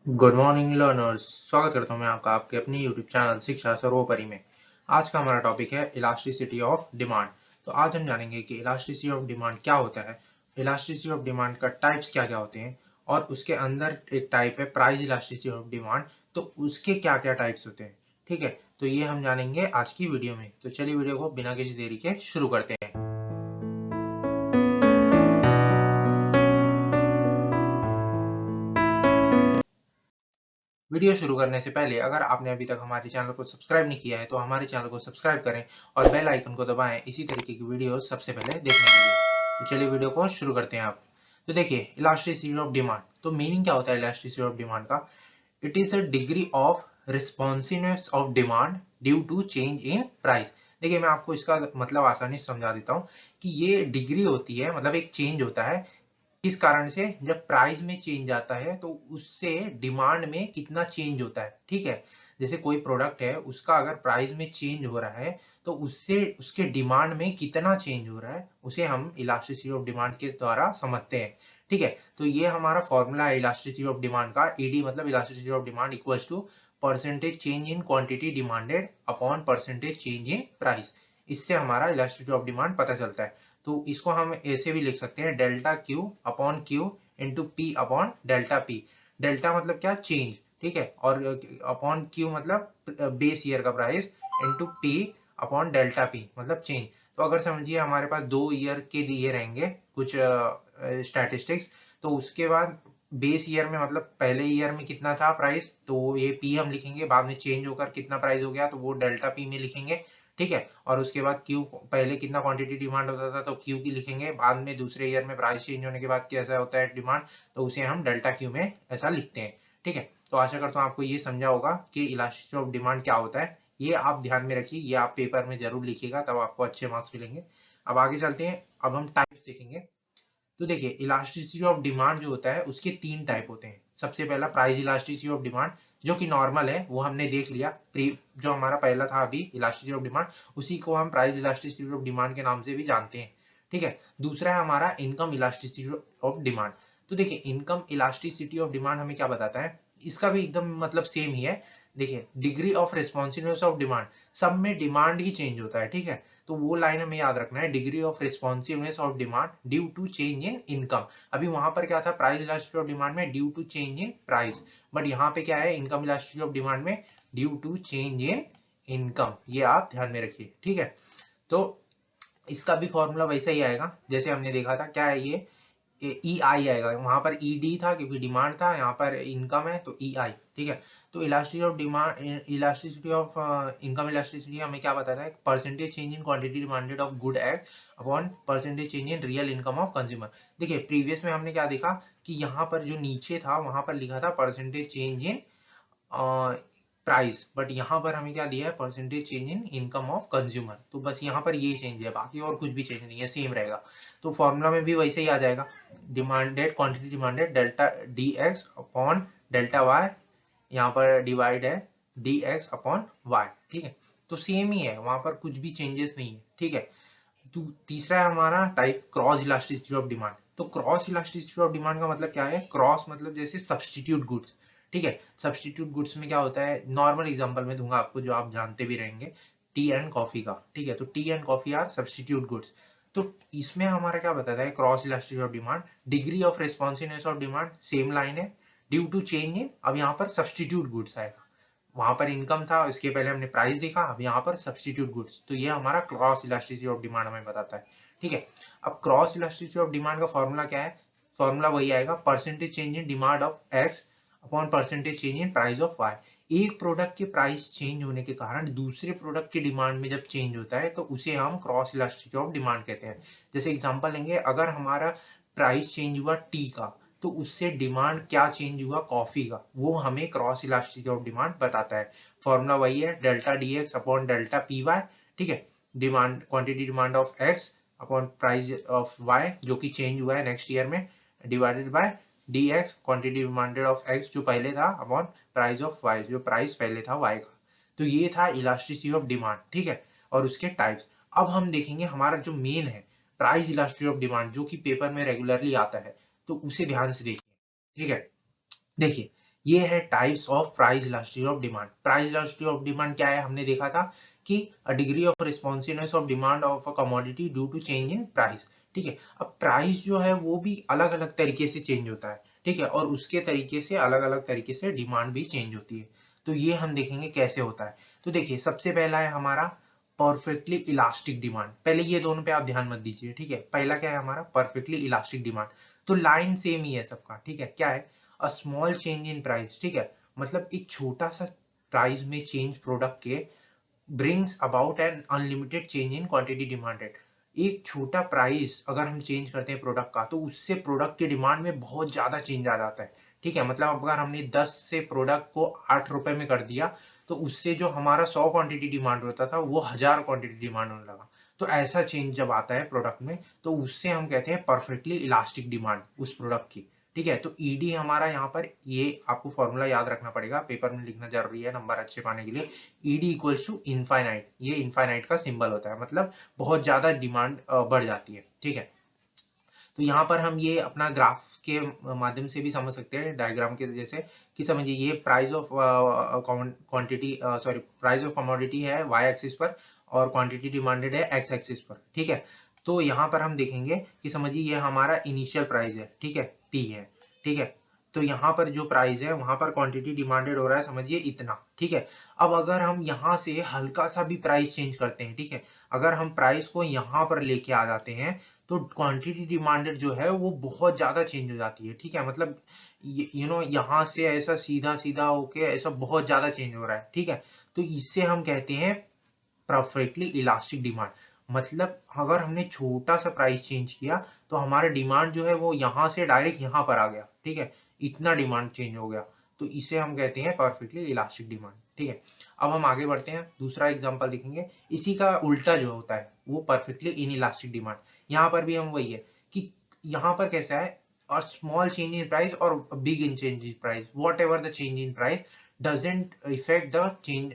Good morning learners. स्वागत करता हूं मैं आपका आपके अपने यूट्यूब चैनल शिक्षा सर्वोपरि में। आज का हमारा टॉपिक है इलास्टिसिटी ऑफ डिमांड। तो आज हम जानेंगे कि इलास्टिसिटी ऑफ डिमांड क्या होता है, इलास्टिसिटी ऑफ डिमांड का टाइप्स क्या क्या होते हैं, और उसके अंदर एक टाइप है प्राइस इलास्टिसिटी ऑफ डिमांड, तो उसके क्या क्या टाइप्स होते हैं। ठीक है, तो ये हम जानेंगे आज की वीडियो में। तो चलिए वीडियो को बिना किसी देरी के शुरू करते हैं। वीडियो शुरू करने से पहले अगर आपने अभी तक हमारे चैनल को सब्सक्राइब नहीं किया है तो हमारे चैनल को सब्सक्राइब करें और बेल आइकन को दबाएं इसी तरीके की वीडियो सबसे पहले देखने के लिए। तो चलिए वीडियो को शुरू करते हैं आप। तो देखिए, इलास्टिसिटी ऑफ डिमांड, तो मीनिंग क्या होता है इलास्टिसिटी ऑफ डिमांड का। It is a degree of responsiveness of demand due to change in price. देखिए, मैं आपको इसका मतलब आसानी से समझा देता हूँ कि ये डिग्री होती है, मतलब एक चेंज होता है किस कारण से, जब प्राइस में चेंज आता है तो उससे डिमांड में कितना चेंज होता है। ठीक है, जैसे कोई प्रोडक्ट है, उसका अगर प्राइस में चेंज हो रहा है तो उससे उसके डिमांड में कितना चेंज हो रहा है, उसे हम इलास्टिसिटी ऑफ डिमांड के द्वारा समझते हैं। ठीक है, तो ये हमारा फॉर्मूला है इलास्टिसिटी ऑफ डिमांड का। ईडी मतलब elasticity of demand equals to percentage change in quantity demanded upon percentage change in price. इससे हमारा इलास्टिसिटी ऑफ डिमांड पता चलता है। तो इसको हम ऐसे भी लिख सकते हैं, delta Q upon Q into P upon delta P. Delta मतलब क्या, चेंज। ठीक है, और अपॉन क्यू मतलब बेस ईयर का price, into P upon delta P मतलब चेंज। तो अगर समझिए हमारे पास 2 ईयर के दिए रहेंगे कुछ स्टैटिस्टिक्स, तो उसके बाद बेस ईयर में मतलब पहले ईयर में कितना था प्राइस, तो ये पी हम लिखेंगे, बाद में चेंज होकर कितना प्राइस हो गया तो वो डेल्टा पी में लिखेंगे। ठीक है, और उसके बाद क्यू, पहले कितना क्वांटिटी डिमांड होता था तो क्यू की लिखेंगे, बाद में दूसरे ईयर में प्राइस चेंज होने के बाद कैसा होता है डिमांड, तो उसे हम डेल्टा क्यू में ऐसा लिखते हैं। ठीक है, तो आशा करता हूँ आपको ये समझा होगा कि इलास्टिसिटी ऑफ डिमांड क्या होता है। ये आप ध्यान में रखिए, ये आप पेपर में जरूर लिखिएगा, तब आपको अच्छे मार्क्स मिलेंगे। अब आगे चलते हैं, अब हम टाइप्स देखेंगे। तो देखिए, इलास्टिसिटी ऑफ डिमांड जो होता है उसके 3 टाइप होते हैं। सबसे पहला प्राइस इलास्टिसिटी ऑफ डिमांड, जो कि नॉर्मल है, वो हमने देख लिया। जो हमारा पहला था अभी इलास्टिसिटी ऑफ डिमांड, उसी को हम प्राइस इलास्टिसिटी ऑफ डिमांड के नाम से भी जानते हैं। ठीक है, दूसरा है हमारा इनकम इलास्टिसिटी ऑफ डिमांड। तो देखिए, इनकम इलास्टिसिटी ऑफ डिमांड हमें क्या बताता है, इसका भी एकदम मतलब सेम ही है। देखिए, degree of responsiveness of demand, सब में डिमांड ही चेंज होता है। ठीक है, तो वो लाइन हमें याद रखना है, degree of responsiveness of demand due to change in income. अभी वहां पर क्या था, प्राइस इलास्टिसिटी ऑफ डिमांड में due to change in price, but यहाँ पे क्या है, इनकम इलास्टिसिटी ऑफ डिमांड में due to change in income. ये आप ध्यान में रखिए। ठीक है, तो इसका भी फॉर्मूला वैसा ही आएगा जैसे हमने देखा था। क्या है ये, ई आई आएगा, वहां पर ई डी था क्योंकि डिमांड था, यहाँ पर इनकम है तो ई आई। ठीक है, तो elasticity of demand, elasticity of income elasticity हमें क्या बताता है, percentage change in quantity demanded of good act upon percentage change in real income of consumer. देखिए, प्रीवियस में हमने क्या देखा कि यहाँ पर जो नीचे था वहां पर लिखा था percentage change in price, but यहाँ पर हमें क्या दिया है, percentage change in income of consumer. तो बस यहाँ पर ये चेंज है, बाकी और कुछ भी चेंज नहीं है, सेम रहेगा। तो फॉर्मूला में भी वैसे ही आ जाएगा, demanded quantity demanded delta D X upon delta Y, यहाँ पर डिवाइड है डी एक्स अपॉन वाई। ठीक है, तो सेम ही है, वहां पर कुछ भी चेंजेस नहीं है। ठीक है, तो तीसरा है हमारा type cross elasticity of demand. तो क्रॉस इलास्टिसिटी ऑफ डिमांड का मतलब क्या है, क्रॉस मतलब जैसे सब्स्टिट्यूट गुड्स। ठीक है, सब्स्टिट्यूट गुड्स में क्या होता है, नॉर्मल एग्जांपल में दूंगा आपको जो आप जानते भी रहेंगे, टी एंड कॉफी का। ठीक है, तो tea and coffee are substitute goods. तो इसमें हमारा क्या बताता है, cross elasticity of demand, degree of responsiveness of demand same line है, ड्यू टू चेंज इन, अब यहाँ पर सब्स्टिट्यूट गुड्स आएगा। वहां पर इनकम था, इसके पहले हमने प्राइस देखा, अब यहाँ पर सब्स्टिट्यूट गुड्स, तो ये हमारा क्रॉस इलास्टिसिटी ऑफ डिमांड हमें बताता है। ठीक है, अब क्रॉस इलास्टिसिटी ऑफ डिमांड का फॉर्मूला क्या है, फॉर्मूला वही आएगा, percentage change in demand of X upon percentage change in price of Y. एक प्रोडक्ट के प्राइस चेंज होने के कारण दूसरे प्रोडक्ट की डिमांड में जब चेंज होता है तो उसे हम क्रॉस इलास्टिसिटी ऑफ डिमांड कहते हैं। जैसे एग्जांपल लेंगे, अगर हमारा प्राइस चेंज हुआ टी का, तो उससे डिमांड क्या चेंज हुआ, कॉफी का, वो हमें क्रॉस इलास्टिसिटी ऑफ डिमांड बताता है। फॉर्मूला वही है, delta D X upon delta P Y. ठीक है, demand quantity demand of X upon price of Y जो कि चेंज हुआ है नेक्स्ट ईयर में, divided by D X quantity demanded of X जो पहले था अपॉन प्राइस ऑफ वाई जो प्राइस पहले था वाई का। तो ये था इलास्टिसिटी ऑफ डिमांड। ठीक है, और उसके टाइप्स। अब हम देखेंगे हमारा जो मेन है प्राइस इलास्टिसिटी ऑफ डिमांड, जो कि पेपर में रेगुलरली आता है, तो उसे ध्यान से देखिए। ठीक है, देखिए, ये है types of price elasticity of demand. Price elasticity of demand क्या है, हमने देखा था कि a degree of responsiveness of demand of a commodity due to change in price. ठीक है, अब प्राइस जो है वो भी अलग अलग तरीके से चेंज होता है। ठीक है, और उसके तरीके से अलग अलग तरीके से डिमांड भी चेंज होती है। तो ये हम देखेंगे कैसे होता है। तो देखिए, सबसे पहला है हमारा परफेक्टली इलास्टिक डिमांड। पहले ये दोनों पे आप ध्यान मत दीजिए। ठीक है, पहला क्या है हमारा परफेक्टली इलास्टिक डिमांड। तो लाइन सेम ही है सबका। ठीक है, क्या है, a small change in price. ठीक है, मतलब एक छोटा सा प्राइस में चेंज प्रोडक्ट के brings about an unlimited change in quantity demanded. एक छोटा प्राइस अगर हम चेंज करते हैं प्रोडक्ट का, तो उससे प्रोडक्ट की डिमांड में बहुत ज्यादा चेंज आ जाता है। ठीक है, मतलब अगर हमने 10 से प्रोडक्ट को 8 रुपए में कर दिया, तो उससे जो हमारा 100 क्वांटिटी डिमांड होता था वो 1000 क्वांटिटी डिमांड होने लगा। तो ऐसा चेंज जब आता है प्रोडक्ट में, तो उससे हम कहते हैं परफेक्टली इलास्टिक डिमांड उस प्रोडक्ट की। ठीक है, तो ईडी हमारा यहाँ पर, ये आपको फॉर्मूला याद रखना पड़ेगा, पेपर में लिखना जरूरी है नंबर अच्छे पाने के लिए। ED equals to infinite. ये इनफाइनाइट का सिंबल होता है, मतलब बहुत ज्यादा डिमांड बढ़ जाती है। ठीक है, तो यहाँ पर हम ये अपना ग्राफ के माध्यम से भी समझ सकते हैं, डायग्राम के जैसे, कि समझिए ये price of quantity, sorry, price of commodity है वाई एक्सिस पर और क्वांटिटी डिमांडेड है एक्स एक्सिस पर। ठीक है, तो यहाँ पर हम देखेंगे कि समझिए ये हमारा इनिशियल प्राइस है। ठीक है, पी है। ठीक है, तो यहाँ पर जो प्राइस है वहां पर क्वांटिटी डिमांडेड हो रहा है समझिए इतना। ठीक है, अब अगर हम यहाँ से हल्का सा भी प्राइस चेंज करते हैं, ठीक है, अगर हम प्राइस को यहाँ पर लेके आ जाते हैं, तो क्वांटिटी डिमांडेड जो है वो बहुत ज्यादा चेंज हो जाती है। ठीक है, मतलब यहाँ से ऐसा सीधा सीधा होके ऐसा बहुत ज्यादा चेंज हो रहा है। ठीक है, तो इससे हम कहते हैं परफेक्टली इलास्टिक डिमांड। मतलब अगर हमने छोटा सा प्राइस चेंज किया, तो हमारा डिमांड जो है वो यहाँ से डायरेक्ट यहाँ पर आ गया। ठीक है, इतना डिमांड चेंज हो गया, तो इसे हम कहते हैं परफेक्टली इलास्टिक डिमांड। ठीक है, अब हम आगे बढ़ते हैं, दूसरा एग्जांपल देखेंगे। इसी का उल्टा जो होता है वो परफेक्टली इन इलास्टिक डिमांड। यहाँ पर भी हम वही है कि यहाँ पर कैसा है, और स्मॉल चेंज इन प्राइस और big in change in price, what ever the change in price doesn't effect the change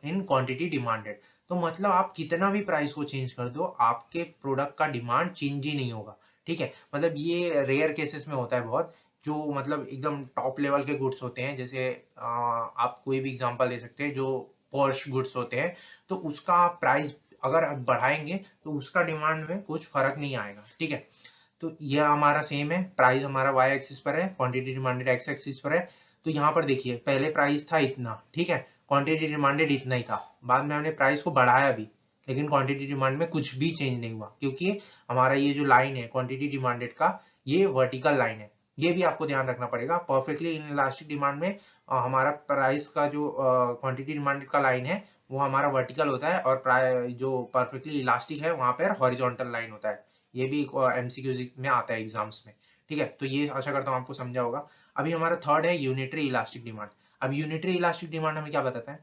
in quantity demanded. तो मतलब आप कितना भी प्राइस को चेंज कर दो, आपके प्रोडक्ट का डिमांड चेंज ही नहीं होगा। ठीक है, मतलब ये रेयर केसेस में होता है बहुत, जो मतलब एकदम टॉप लेवल के गुड्स होते हैं, जैसे आप कोई भी एग्जांपल ले सकते हैं, जो पॉश गुड्स होते हैं, तो उसका प्राइस अगर आप बढ़ाएंगे तो उसका डिमांड में कुछ फर्क नहीं आएगा। ठीक है, तो यह हमारा सेम है, प्राइस हमारा वाई एक्सिस पर है, क्वांटिटी डिमांडेड एक्स एक्सिस पर है। तो यहाँ पर देखिए, पहले प्राइस था इतना। ठीक है, क्वांटिटी डिमांडेड इतना ही था, बाद में हमने प्राइस को बढ़ाया भी, लेकिन क्वांटिटी डिमांड में कुछ भी चेंज नहीं हुआ, क्योंकि हमारा ये जो लाइन है क्वांटिटी डिमांडेड का, ये वर्टिकल लाइन है। ये भी आपको ध्यान रखना पड़ेगा। परफेक्टली इनइलास्टिक डिमांड में हमारा प्राइस का जो क्वांटिटी डिमांडेड का लाइन है वो हमारा वर्टिकल होता है, और जो परफेक्टली इलास्टिक है वहां पर हॉरिजॉन्टल लाइन होता है। ये भी एमसीक्यू में आता है एग्जाम्स में। ठीक है, तो ये आशा करता हूँ आपको समझा होगा। अभी हमारा थर्ड है यूनिटरी इलास्टिक डिमांड। अब यूनिटरी इलास्टिक डिमांड हमें क्या बताता है,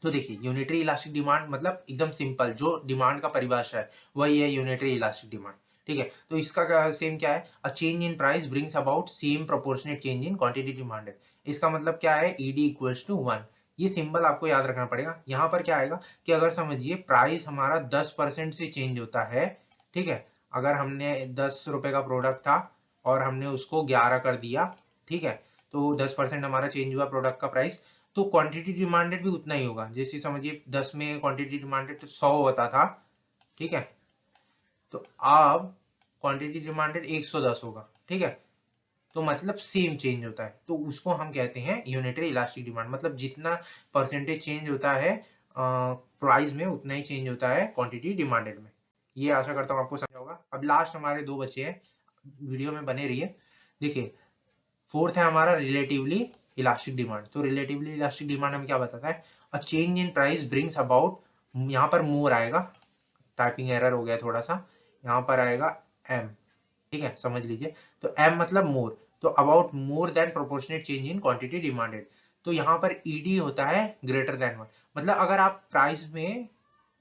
तो देखिए, यूनिटरी इलास्टिक डिमांड मतलब एकदम सिंपल, जो डिमांड का परिभाषा है वही है यूनिटरी इलास्टिक डिमांड। ठीक है, तो इसका सेम क्या है, a change in price brings about same proportionate change in quantity demanded. इसका मतलब क्या है, ईडी इक्वल्स टू 1। ये सिंबल आपको याद रखना पड़ेगा। यहाँ पर क्या आएगा कि अगर समझिए प्राइस हमारा 10% से चेंज होता है। ठीक है, अगर हमने 10 रुपए का प्रोडक्ट था और हमने उसको 11 कर दिया, ठीक है, तो 10% हमारा चेंज हुआ प्रोडक्ट का प्राइस, तो क्वांटिटी डिमांडेड भी उतना ही होगा। जैसे समझिए 10 में क्वांटिटी डिमांडेड तो 100 होता था। ठीक है, तो अब क्वांटिटी डिमांडेड 110 होगा। ठीक है, तो मतलब सेम चेंज होता है, तो उसको हम कहते हैं यूनिटरी इलास्टिक डिमांड। मतलब जितना परसेंटेज चेंज होता है प्राइस में, उतना ही चेंज होता है क्वांटिटी डिमांडेड में। ये आशा करता हूँ आपको समझा होगा। अब लास्ट हमारे दो बचे हैं, वीडियो में बने रहिए। देखिए, फोर्थ है हमारा रिलेटिवली इलास्टिक डिमांड। तो रिलेटिवली इलास्टिक डिमांड हमें क्या बताता है, a change in price brings about, यहाँ पर मोर आएगा, टाइपिंग एरर हो गया थोड़ा सा, यहाँ पर आएगा एम। ठीक है, समझ लीजिए, तो एम मतलब मोर, तो about more than proportionate change in quantity demanded. तो यहाँ पर ईडी होता है ग्रेटर देन 1। मतलब अगर आप प्राइस में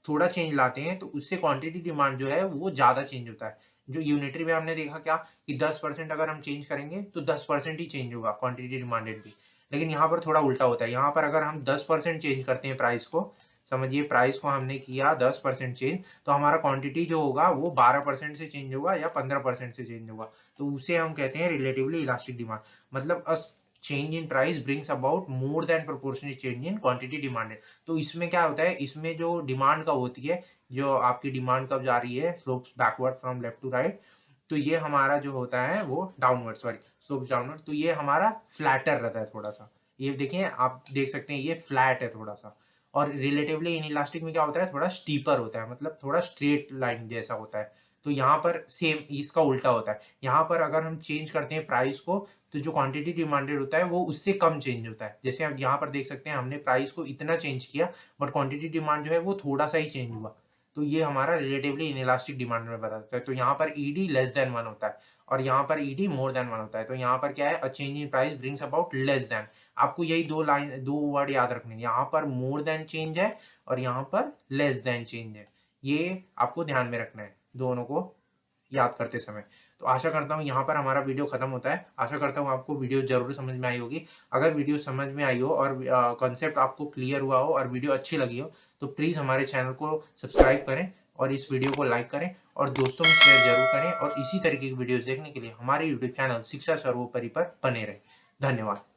थोड़ा चेंज लाते हैं, तो उससे क्वांटिटी डिमांड जो है वो ज्यादा चेंज होता है। जो यूनिटरी में हमने देखा क्या, कि 10% अगर हम चेंज करेंगे तो 10% ही चेंज होगा क्वांटिटी डिमांडेड भी। लेकिन यहाँ पर थोड़ा उल्टा होता है, यहाँ पर अगर हम 10% चेंज करते हैं प्राइस को, समझिए प्राइस को हमने किया 10% चेंज, तो हमारा क्वांटिटी जो होगा वो 12% से चेंज होगा या 15% से चेंज होगा। तो उसे हम कहते हैं रिलेटिवली इलास्टिक डिमांड। मतलब change in price brings about more than proportional change in quantity demanded. तो इसमें क्या होता है, इसमें जो डिमांड कब होती है, जो आपकी डिमांड कब जा रही है, slopes backward from left to right, तो ये हमारा जो होता है वो डाउनवर्ड, सॉरी स्लोप्स डाउनवर्ड, तो ये हमारा फ्लैटर रहता है थोड़ा सा। ये देखिए, आप देख सकते हैं ये फ्लैट है थोड़ा सा। और रिलेटिवली इनइलास्टिक में क्या होता है, थोड़ा स्टीपर होता है, मतलब थोड़ा स्ट्रेट लाइन जैसा होता है। तो यहाँ पर सेम इसका उल्टा होता है। यहाँ पर अगर हम चेंज करते हैं प्राइस को, तो जो क्वांटिटी डिमांडेड होता है वो उससे कम चेंज होता है। जैसे आप यहाँ पर देख सकते हैं, हमने प्राइस को इतना चेंज किया, बट क्वांटिटी डिमांड जो है वो थोड़ा सा ही चेंज हुआ। तो ये हमारा रिलेटिवली इनइलास्टिक डिमांड में बताता है। तो यहाँ पर ईडी लेस देन 1 होता है, और यहाँ पर ईडी मोर देन 1 होता है। तो यहाँ पर क्या है, a change in price brings about less than. आपको यही दो वर्ड याद रखने हैं, यहाँ पर मोर देन चेंज है और यहाँ पर लेस देन चेंज है। ये आपको ध्यान में रखना है दोनों को याद करते समय। तो आशा करता हूँ यहाँ पर हमारा वीडियो खत्म होता है। आशा करता हूँ आपको वीडियो जरूर समझ में आई होगी। अगर वीडियो समझ में आई हो और कॉन्सेप्ट आपको क्लियर हुआ हो और वीडियो अच्छी लगी हो, तो प्लीज हमारे चैनल को सब्सक्राइब करें और इस वीडियो को लाइक करें और दोस्तों में शेयर जरूर करें। और इसी तरीके की वीडियोस देखने के लिए हमारे यूट्यूब चैनल शिक्षा सर्वोपरि पर बने रहें। धन्यवाद।